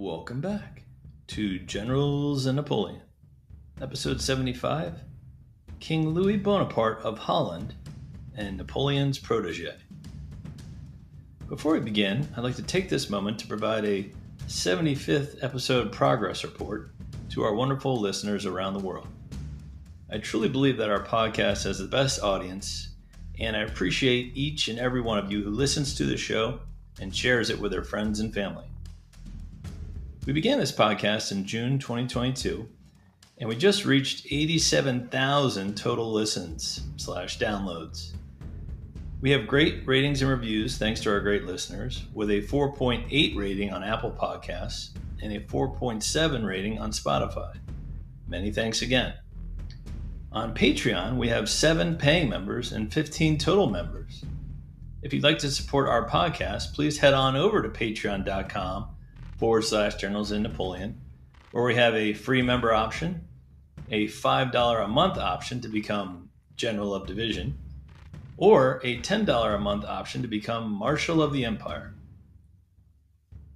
Welcome back to Generals and Napoleon, episode 75, King Louis Bonaparte of Holland and Napoleon's protege. Before we begin, I'd like to take this moment to provide a 75th episode progress report to our wonderful listeners around the world. I truly believe that our podcast has the best audience, and I appreciate each and every one of you who listens to the show and shares it with their friends and family. We began this podcast in June 2022, and we just reached 87,000 total listens/downloads. We have great ratings and reviews thanks to our great listeners, with a 4.8 rating on Apple Podcasts and a 4.7 rating on Spotify. Many thanks again. On Patreon, we have 7 paying members and 15 total members. If you'd like to support our podcast, please head on over to patreon.com/Generals in Napoleon, where we have a free member option, a $5 a month option to become General of Division, or a $10 a month option to become Marshal of the Empire.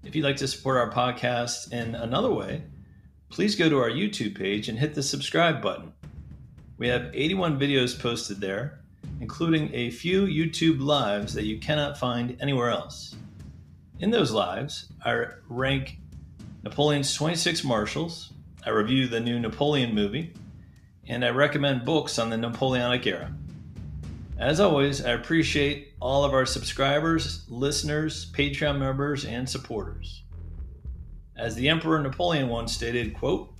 If you'd like to support our podcast in another way, please go to our YouTube page and hit the subscribe button. We have 81 videos posted there, including a few YouTube lives that you cannot find anywhere else. In those lives, I rank Napoleon's 26 marshals, I review the new Napoleon movie, and I recommend books on the Napoleonic era. As always, I appreciate all of our subscribers, listeners, Patreon members, and supporters. As the Emperor Napoleon once stated, quote,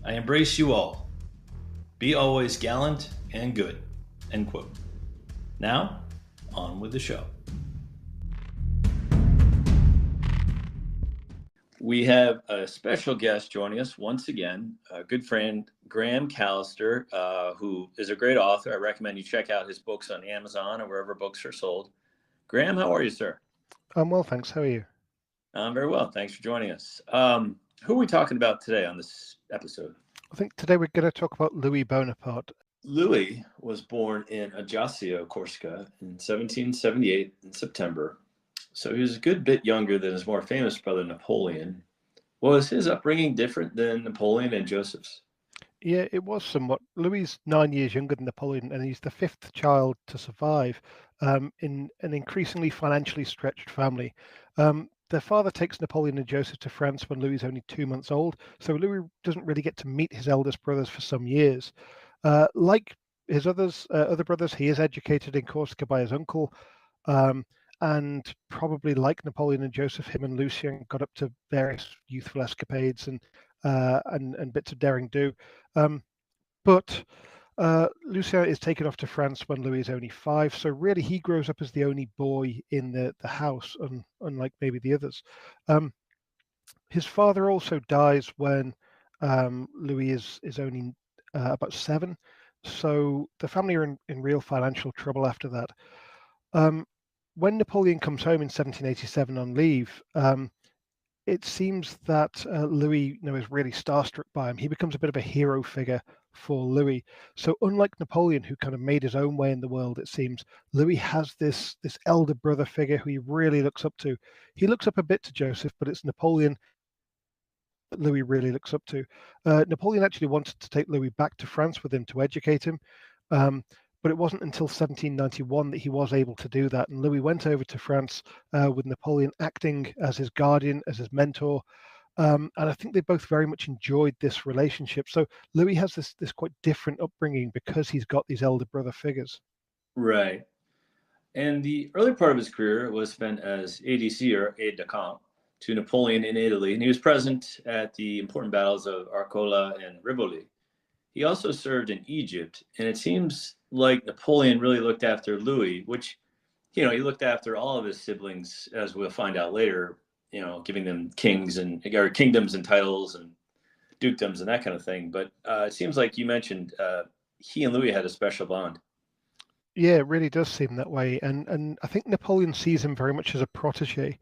"I embrace you all. Be always gallant and good," end quote. Now, on with the show. We have a special guest joining us once again, a good friend, Graeme C, who is a great author. I recommend you check out his books on Amazon or wherever books are sold. Graeme, how are you, sir? I'm well, thanks. How are you? I'm very well. Thanks for joining us. Who are we talking about today on this episode? I think today we're going to talk about Louis Bonaparte. Louis was born in Ajaccio, Corsica in 1778 in September. So he was a good bit younger than his more famous brother, Napoleon. Was his upbringing different than Napoleon and Joseph's? Yeah, it was somewhat. Louis is 9 years younger than Napoleon, and he's the 5th child to survive in an increasingly financially stretched family. Their father takes Napoleon and Joseph to France when Louis is only 2 months old, so Louis doesn't really get to meet his eldest brothers for some years. Like his other brothers, he is educated in Corsica by his uncle. And probably like Napoleon and Joseph, him and Lucien got up to various youthful escapades and bits of daring do. But Lucien is taken off to France when Louis is only 5, so really he grows up as the only boy in the house, unlike maybe the others. His father also dies when Louis is only about 7, so the family are in real financial trouble after that. When Napoleon comes home in 1787 on leave, it seems that Louis is really starstruck by him. He becomes a bit of a hero figure for Louis. So unlike Napoleon, who kind of made his own way in the world, it seems, Louis has this elder brother figure who he really looks up to. He looks up a bit to Joseph, but it's Napoleon that Louis really looks up to. Napoleon actually wanted to take Louis back to France with him to educate him. But it wasn't until 1791 that he was able to do that. And Louis went over to France with Napoleon acting as his guardian, as his mentor. And I think they both very much enjoyed this relationship. So Louis has this quite different upbringing because he's got these elder brother figures. Right. And the early part of his career was spent as ADC, or aide-de-camp, to Napoleon in Italy. And he was present at the important battles of Arcola and Rivoli. He also served in Egypt, and it seems like Napoleon really looked after Louis, which, he looked after all of his siblings, as we'll find out later, giving them kingdoms and titles and dukedoms and that kind of thing. But it seems like you mentioned he and Louis had a special bond. Yeah, it really does seem that way. And I think Napoleon sees him very much as a protege.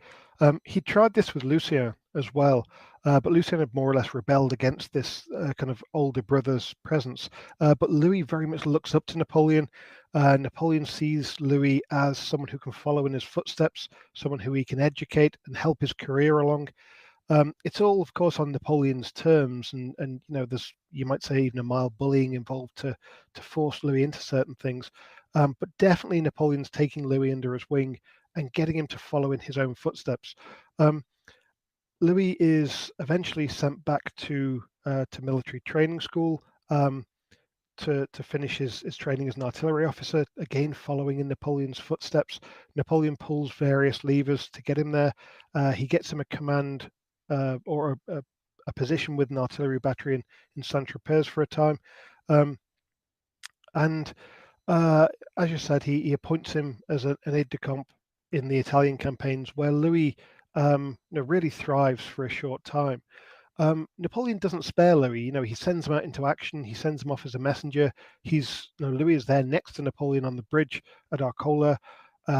He tried this with Lucien as well, but Lucien had more or less rebelled against this kind of older brother's presence. But Louis very much looks up to Napoleon. Napoleon sees Louis as someone who can follow in his footsteps, someone who he can educate and help his career along. It's all, of course, on Napoleon's terms, and you might say even a mild bullying involved to force Louis into certain things. But definitely Napoleon's taking Louis under his wing and getting him to follow in his own footsteps. Um, Louis is eventually sent back to military training school. To finish his training as an artillery officer, again following in Napoleon's footsteps. Napoleon pulls various levers to get him there. He gets him a command or a position with an artillery battery in Saint-Tropez for a time. And as you said, he appoints him as an aide-de-camp in the Italian campaigns, where Louis really thrives for a short time. Napoleon doesn't spare Louis. He sends him out into action. He sends him off as a messenger. Louis is there next to Napoleon on the bridge at Arcola,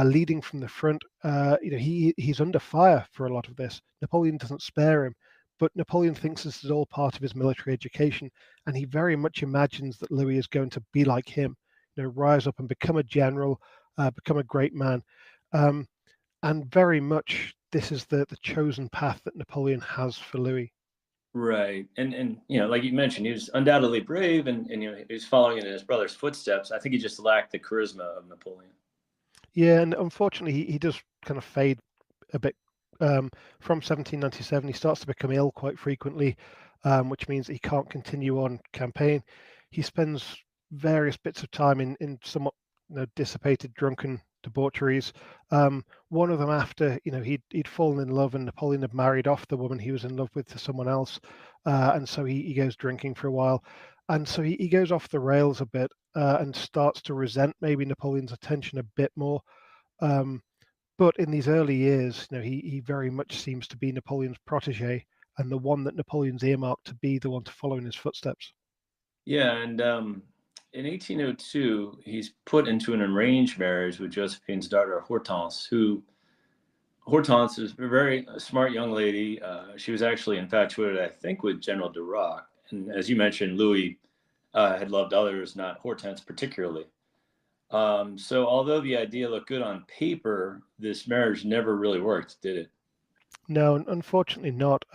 leading from the front. He's under fire for a lot of this. Napoleon doesn't spare him, but Napoleon thinks this is all part of his military education, and he very much imagines that Louis is going to be like him, rise up and become a general, become a great man, and very much this is the chosen path that Napoleon has for Louis. Right. And like you mentioned, he was undoubtedly brave and he was following in his brother's footsteps. I think he just lacked the charisma of Napoleon. Yeah, and unfortunately, he does kind of fade a bit. From 1797, he starts to become ill quite frequently, which means that he can't continue on campaign. He spends various bits of time in somewhat dissipated, drunken debaucheries. One of them after he'd fallen in love, and Napoleon had married off the woman he was in love with to someone else, and so he goes drinking for a while, and so he goes off the rails a bit, and starts to resent maybe Napoleon's attention a bit more. But in these early years, he very much seems to be Napoleon's protege and the one that Napoleon's earmarked to be the one to follow in his footsteps. Yeah, and in 1802, he's put into an arranged marriage with Josephine's daughter Hortense, Hortense is a very smart young lady. She was actually infatuated, I think, with General Duroc. And as you mentioned, Louis had loved others, not Hortense particularly. So although the idea looked good on paper, this marriage never really worked, did it? No, unfortunately not.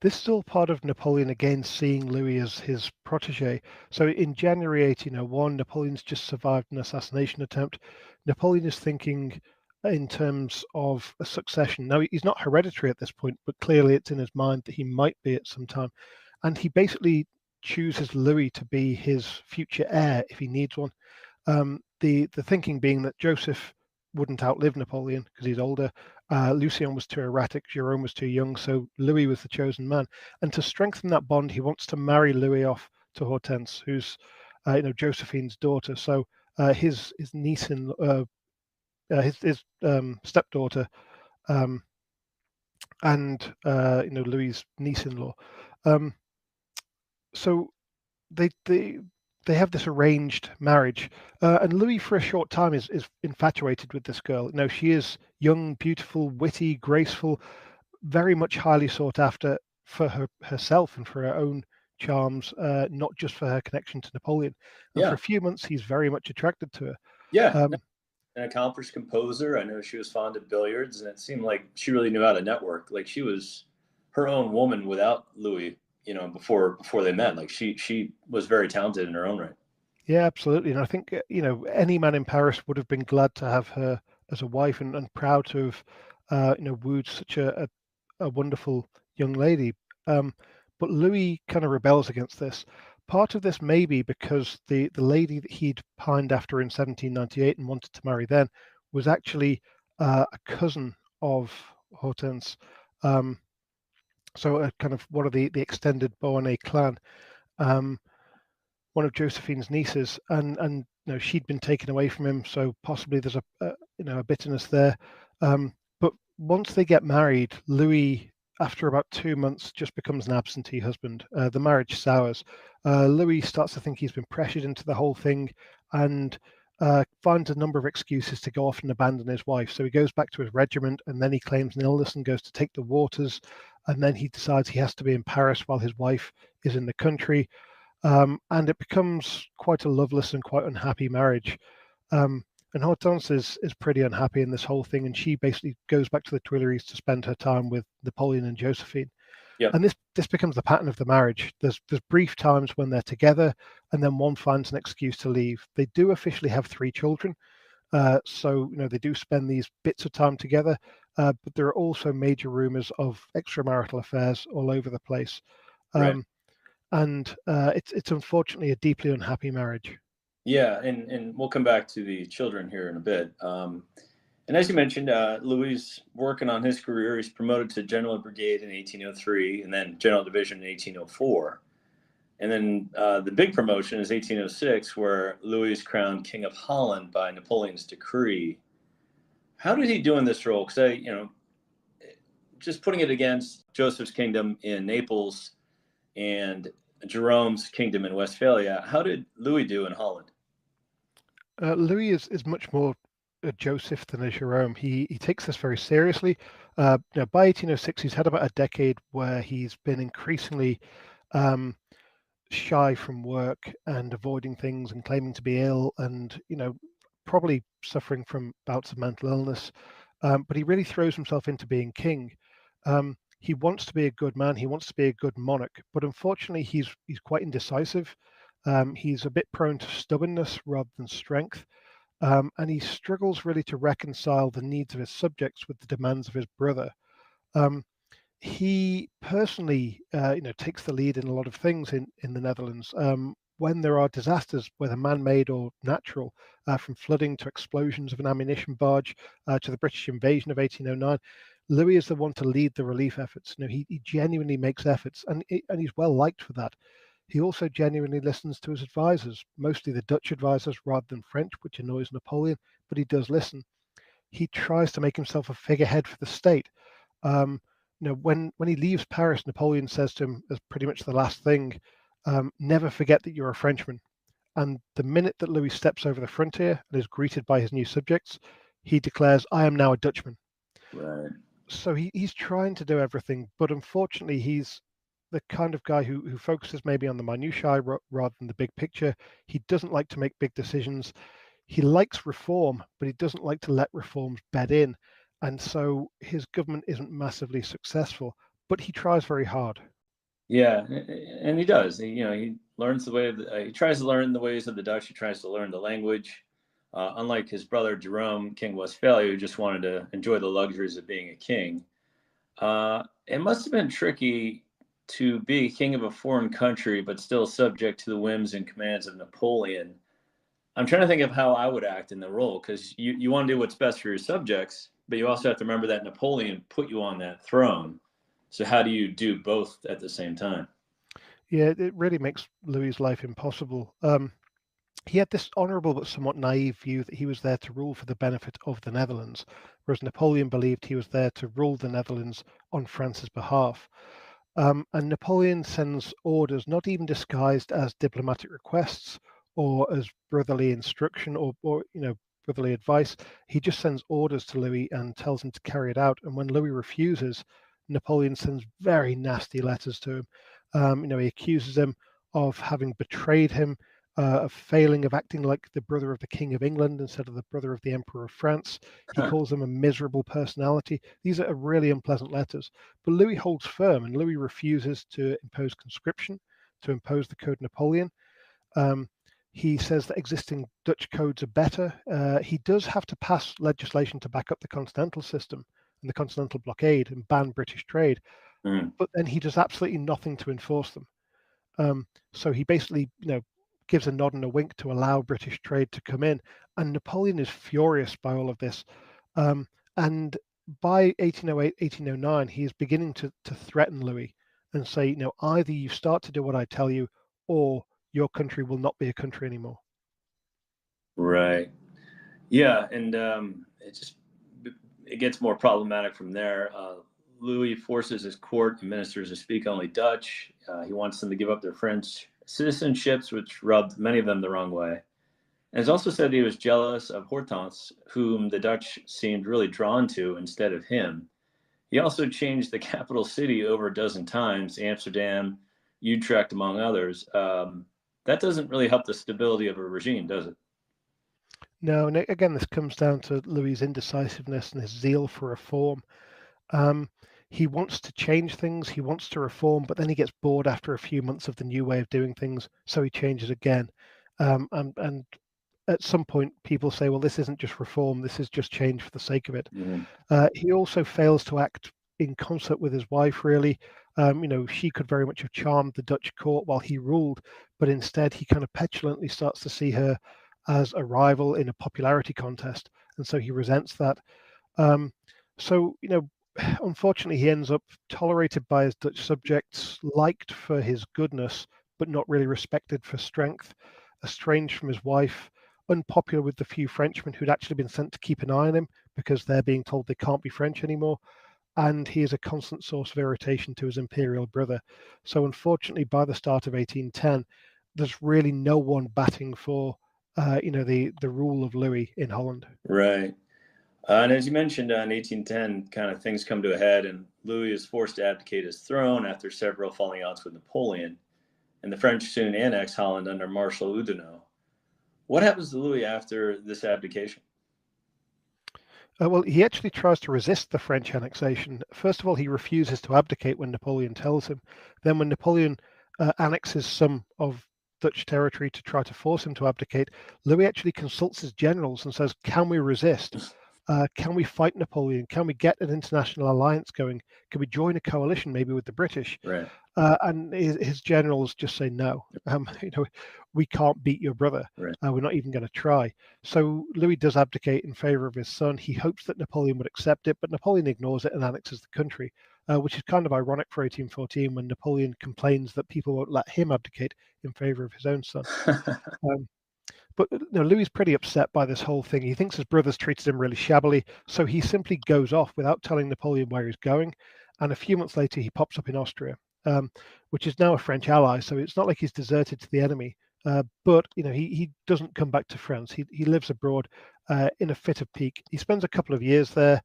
This is all part of Napoleon again seeing Louis as his protege. So in January 1801, Napoleon's just survived an assassination attempt. Napoleon is thinking in terms of a succession. Now, he's not hereditary at this point, but clearly it's in his mind that he might be at some time. And he basically chooses Louis to be his future heir if he needs one. The thinking being that Joseph wouldn't outlive Napoleon because he's older. Lucien was too erratic, Jerome was too young, so Louis was the chosen man. And to strengthen that bond, he wants to marry Louis off to Hortense, who's Josephine's daughter. So his niece in his stepdaughter, and Louis's niece-in-law. So they have this arranged marriage, and Louis, for a short time, is infatuated with this girl. She is young, beautiful, witty, graceful, very much highly sought after for herself and for her own charms, not just for her connection to Napoleon. And for a few months, he's very much attracted to her. Yeah, an accomplished composer. I know she was fond of billiards, and it seemed like she really knew how to network. Like she was her own woman without Louis. Before they met, like she was very talented in her own right. Yeah, absolutely. And I think any man in Paris would have been glad to have her as a wife, and proud to have wooed such a wonderful young lady. But Louis kind of rebels against this. Part of this may be because the lady that he'd pined after in 1798 and wanted to marry then was actually a cousin of Hortense. So kind of one of the extended Beauharnais clan, one of Josephine's nieces, and she'd been taken away from him, so possibly there's a bitterness there. But once they get married, Louis, after about 2 months, just becomes an absentee husband. The marriage sours. Louis starts to think he's been pressured into the whole thing, and finds a number of excuses to go off and abandon his wife. So he goes back to his regiment, and then he claims an illness and goes to take the waters. And then he decides he has to be in Paris while his wife is in the country. And it becomes quite a loveless and quite unhappy marriage. And Hortense is pretty unhappy in this whole thing, and she basically goes back to the Tuileries to spend her time with Napoleon and Josephine. Yep. And this becomes the pattern of the marriage. There's brief times when they're together, and then one finds an excuse to leave. They do officially have 3 children, so they do spend these bits of time together, but there are also major rumors of extramarital affairs all over the place. Right. And it's unfortunately a deeply unhappy marriage. Yeah, and we'll come back to the children here in a bit. And as you mentioned, Louis working on his career. He's promoted to General Brigade in 1803, and then General Division in 1804. And then the big promotion is 1806, where Louis is crowned King of Holland by Napoleon's decree. How did he do in this role? Because just putting it against Joseph's kingdom in Naples and Jerome's kingdom in Westphalia, how did Louis do in Holland? Louis is much more a Joseph than a Jerome. He takes this very seriously. By 1806, he's had about a decade where he's been increasingly shy from work and avoiding things and claiming to be ill, and probably suffering from bouts of mental illness. But he really throws himself into being king. He wants to be a good man. He wants to be a good monarch, but unfortunately, he's quite indecisive. He's a bit prone to stubbornness rather than strength, and he struggles really to reconcile the needs of his subjects with the demands of his brother. Um, he personally, takes the lead in a lot of things in the Netherlands. When there are disasters, whether man-made or natural, from flooding to explosions of an ammunition barge to the British invasion of 1809, Louis is the one to lead the relief efforts. He genuinely makes efforts, and he's well liked for that. He also genuinely listens to his advisors, mostly the Dutch advisors rather than French, which annoys Napoleon, but he does listen. He tries to make himself a figurehead for the state. Um, when he leaves Paris, Napoleon says to him as pretty much the last thing, never forget that you're a Frenchman. And the minute that Louis steps over the frontier and is greeted by his new subjects, he declares, I am now a Dutchman. Right. So he's trying to do everything, but unfortunately, he's the kind of guy who focuses maybe on the minutiae rather than the big picture. He doesn't like to make big decisions. He likes reform, but he doesn't like to let reforms bed in. And so his government isn't massively successful, but he tries very hard. Yeah, and he does. He learns the way of he tries to learn the ways of the Dutch. He tries to learn the language. Unlike his brother Jerome, King of Westphalia, who just wanted to enjoy the luxuries of being a king. It must have been tricky to be king of a foreign country, but still subject to the whims and commands of Napoleon. I'm trying to think of how I would act in the role, because you want to do what's best for your subjects, but you also have to remember that Napoleon put you on that throne. So how do you do both at the same time? Yeah, it really makes Louis's life impossible. He had this honourable but somewhat naive view that he was there to rule for the benefit of the Netherlands, whereas Napoleon believed he was there to rule the Netherlands on France's behalf. And Napoleon sends orders, not even disguised as diplomatic requests or as brotherly instruction or brotherly advice. He just sends orders to Louis and tells him to carry it out. And when Louis refuses, Napoleon sends very nasty letters to him. He accuses him of having betrayed him, of failing, of acting like the brother of the King of England instead of the brother of the Emperor of France. He calls him a miserable personality. These are really unpleasant letters. But Louis holds firm, and Louis refuses to impose conscription, to impose the Code Napoleon. He says that existing Dutch codes are better. He does have to pass legislation to back up the continental system and the continental blockade and ban British trade, Mm. but then he does absolutely nothing to enforce them. So he basically, gives a nod and a wink to allow British trade to come in, and Napoleon is furious by all of this. And by 1808, 1809, he is beginning to threaten Louis and say, either you start to do what I tell you, or your country will not be a country anymore. Right. Yeah, and it gets more problematic from there. Louis forces his court and ministers to speak only Dutch. He wants them to give up their French citizenships, which rubbed many of them the wrong way. And it's also said he was jealous of Hortense, whom the Dutch seemed really drawn to instead of him. He also changed the capital city over a dozen times, Amsterdam, Utrecht, among others. That doesn't really help the stability of a regime, does it? No, and again, this comes down to Louis's indecisiveness and his zeal for reform. Um, he wants to change things, he wants to reform, but then he gets bored after a few months of the new way of doing things, so he changes again. And at some point, people say, well, this isn't just reform, this is just change for the sake of it. Mhm. He also fails to act in concert with his wife, really. She could very much have charmed the Dutch court while he ruled, but instead he kind of petulantly starts to see her as a rival in a popularity contest, and so he resents that. Um, so, unfortunately, he ends up tolerated by his Dutch subjects, liked for his goodness, but not really respected for strength, estranged from his wife, unpopular with the few Frenchmen who'd actually been sent to keep an eye on him because they're being told they can't be French anymore. And he is a constant source of irritation to his imperial brother. So, unfortunately, by the start of 1810, there's really no one batting for, the rule of Louis in Holland. Right. And as you mentioned, in 1810, kind of things come to a head, and Louis is forced to abdicate his throne after several falling outs with Napoleon, and the French soon annex Holland under Marshal Oudinot. What happens to Louis after this abdication? Well, he actually tries to resist the French annexation. First of all, he refuses to abdicate when Napoleon tells him. Then, when Napoleon annexes some of Dutch territory to try to force him to abdicate, Louis actually consults his generals and says, can we resist? Can we fight Napoleon? Can we get an international alliance going? Can we join a coalition maybe with the British? Right. And his generals just say no. We can't beat your brother. Right. We're not even going to try. So Louis does abdicate in favor of his son. He hopes that Napoleon would accept it, but Napoleon ignores it and annexes the country, which is kind of ironic for 1814 when Napoleon complains that people won't let him abdicate in favor of his own son. But Louis is pretty upset by this whole thing. He thinks his brother's treated him really shabbily, so he simply goes off without telling Napoleon where he's going. And a few months later, he pops up in Austria, which is now a French ally. So it's not like he's deserted to the enemy. But he doesn't come back to France. He lives abroad in a fit of pique. He spends a couple of years there.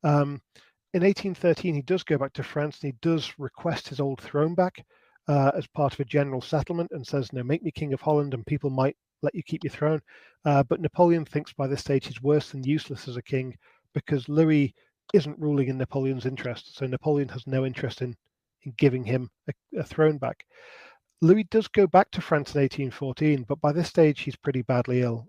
In 1813, he does go back to France and he does request his old throne back as part of a general settlement and says, make me king of Holland and people might let you keep your throne. But Napoleon thinks by this stage he's worse than useless as a king because Louis isn't ruling in Napoleon's interest. So Napoleon has no interest in giving him a throne back. Louis does go back to France in 1814, but by this stage he's pretty badly ill.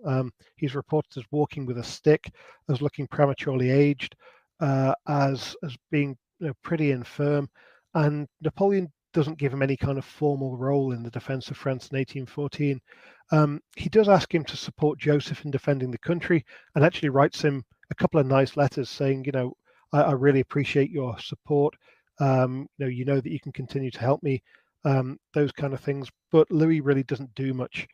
He's reported as walking with a stick, as looking prematurely aged, as being pretty infirm, and Napoleon doesn't give him any kind of formal role in the defense of France in 1814. He does ask him to support Joseph in defending the country and actually writes him a couple of nice letters saying, I really appreciate your support. That you can continue to help me, those kind of things. But Louis really doesn't do much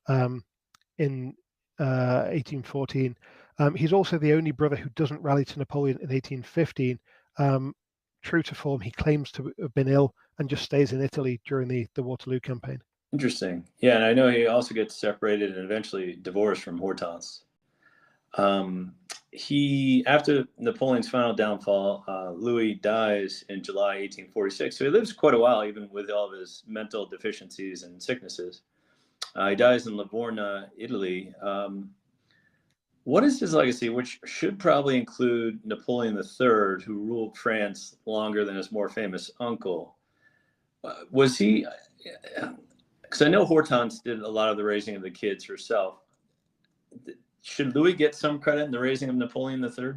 in 1814. He's also the only brother who doesn't rally to Napoleon in 1815. True to form, he claims to have been ill and just stays in Italy during the Waterloo campaign. Interesting. Yeah, and I know he also gets separated and eventually divorced from Hortense. After Napoleon's final downfall, Louis dies in July 1846. So he lives quite a while, even with all of his mental deficiencies and sicknesses. He dies in Livorno, Italy. What is his legacy, which should probably include Napoleon III, who ruled France longer than his more famous uncle? Was he, because I know Hortense did a lot of the raising of the kids herself. Should Louis get some credit in the raising of Napoleon III?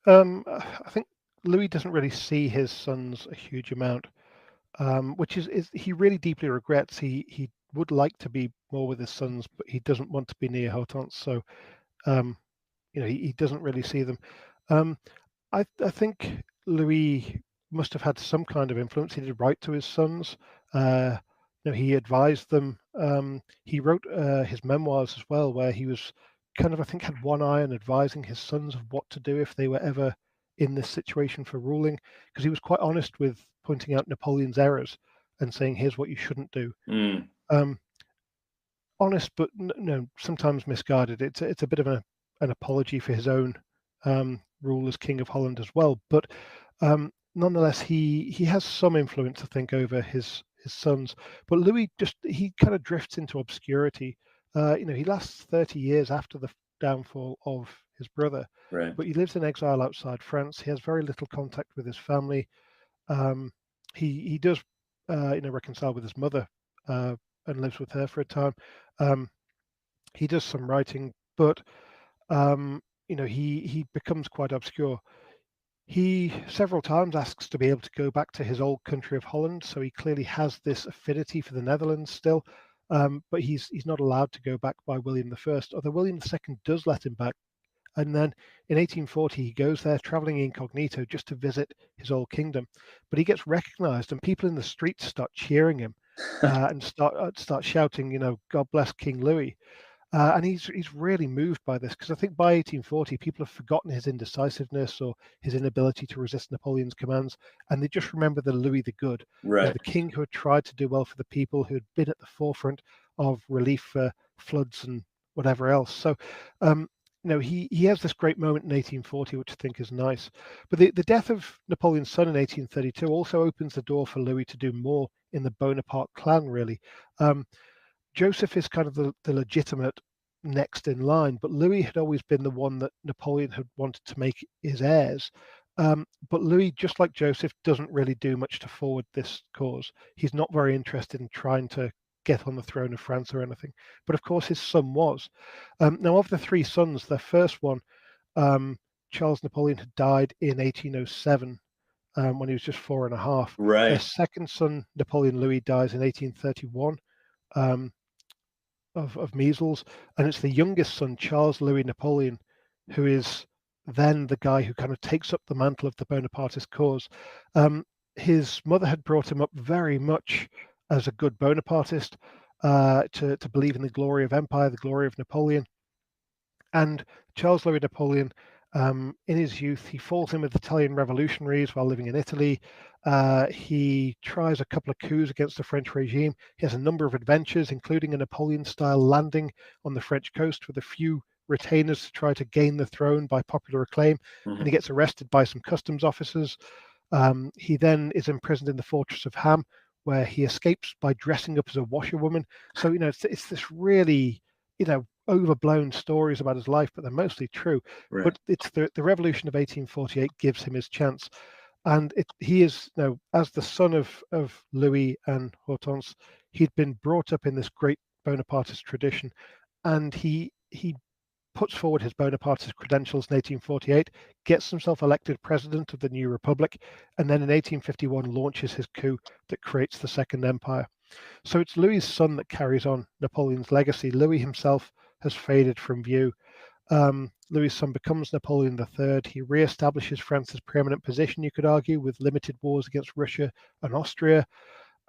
I think Louis doesn't really see his sons a huge amount, which is he really deeply regrets. He would like to be more with his sons, but he doesn't want to be near Hortense. So, he doesn't really see them. I think Louis must have had some kind of influence. He did write to his sons. He advised them. He wrote his memoirs as well, where he was kind of, I think, had one eye on advising his sons of what to do if they were ever in this situation for ruling, because he was quite honest with pointing out Napoleon's errors and saying, here's what you shouldn't do. Honest, but sometimes misguided. It's a bit of an apology for his own rule as King of Holland as well. But nonetheless, he has some influence, I think, over his sons. But Louis he kind of drifts into obscurity. He lasts 30 years after the downfall of his brother. Right. But he lives in exile outside France. He has very little contact with his family. He does reconcile with his mother and lives with her for a time. He does some writing, but he becomes quite obscure. He several times asks to be able to go back to his old country of Holland, so he clearly has this affinity for the Netherlands still. But he's not allowed to go back by William I, although William II does let him back. And then in 1840, he goes there traveling incognito just to visit his old kingdom. But he gets recognized, and people in the streets start cheering him and start shouting, God bless King Louis. And he's really moved by this, because I think by 1840 people have forgotten his indecisiveness or his inability to resist Napoleon's commands, and they just remember the Louis the Good, Right. the king who had tried to do well for the people, who had been at the forefront of relief for floods and whatever else. So, he has this great moment in 1840, which I think is nice. But the death of Napoleon's son in 1832 also opens the door for Louis to do more in the Bonaparte clan, really. Joseph is kind of the legitimate next in line, but Louis had always been the one that Napoleon had wanted to make his heirs. But Louis, just like Joseph, doesn't really do much to forward this cause. He's not very interested in trying to get on the throne of France or anything. But of course, his son was. Now, of the three sons, their first one, Charles Napoleon, had died in 1807. When he was just 4.5. Right. Their second son, Napoleon Louis, dies in 1831. Of measles, and it's the youngest son, Charles Louis Napoleon, who is then the guy who kind of takes up the mantle of the Bonapartist cause. His mother had brought him up very much as a good Bonapartist, to believe in the glory of empire, the glory of Napoleon. And Charles Louis Napoleon, in his youth, he falls in with Italian revolutionaries while living in Italy. He tries a couple of coups against the French regime. He has a number of adventures, including a Napoleon-style landing on the French coast with a few retainers to try to gain the throne by popular acclaim. And he gets arrested by some customs officers. He then is imprisoned in the fortress of Ham, where he escapes by dressing up as a washerwoman. So, it's this really, overblown stories about his life, but they're mostly true. Right. But it's the revolution of 1848 gives him his chance. And he is, as the son of Louis and Hortense, he'd been brought up in this great Bonapartist tradition, and he puts forward his Bonapartist credentials in 1848, gets himself elected president of the new republic, and then in 1851 launches his coup that creates the Second Empire. So it's Louis's son that carries on Napoleon's legacy. Louis himself has faded from view. Louis's son becomes Napoleon III. He re-establishes France's preeminent position, you could argue, with limited wars against Russia and Austria.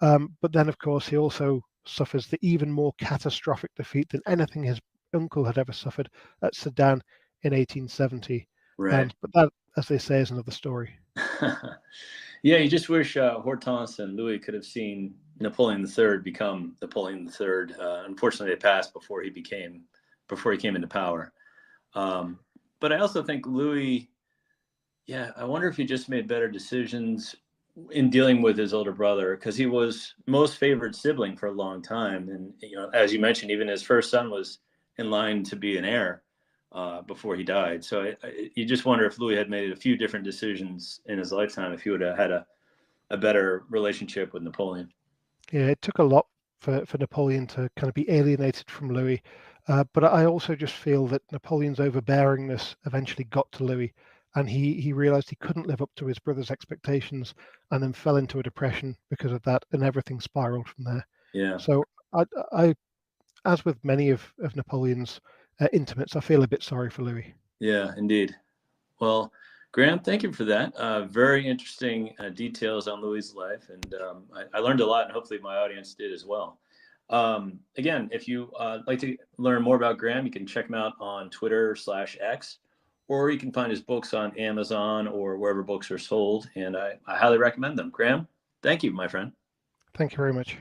But then, of course, he also suffers the even more catastrophic defeat than anything his uncle had ever suffered at Sedan in 1870. Right. But that, as they say, is another story. Yeah, you just wish Hortense and Louis could have seen Napoleon III become Napoleon III. Unfortunately, they passed before he came into power. But I also think Louis, I wonder if he just made better decisions in dealing with his older brother, because he was most favored sibling for a long time. And, as you mentioned, even his first son was in line to be an heir before he died. So you just wonder if Louis had made a few different decisions in his lifetime, if he would have had a better relationship with Napoleon. Yeah, it took a lot for Napoleon to kind of be alienated from Louis. But I also just feel that Napoleon's overbearingness eventually got to Louis, and he realized he couldn't live up to his brother's expectations, and then fell into a depression because of that, and everything spiraled from there. Yeah. So I as with many of Napoleon's intimates, I feel a bit sorry for Louis. Yeah, indeed. Well, Graeme, thank you for that. Very interesting details on Louis' life, and I learned a lot, and hopefully my audience did as well. Again, if you like to learn more about Graeme, you can check him out on Twitter/X, or you can find his books on Amazon or wherever books are sold, and I highly recommend them. Graeme, thank you, my friend. Thank you very much.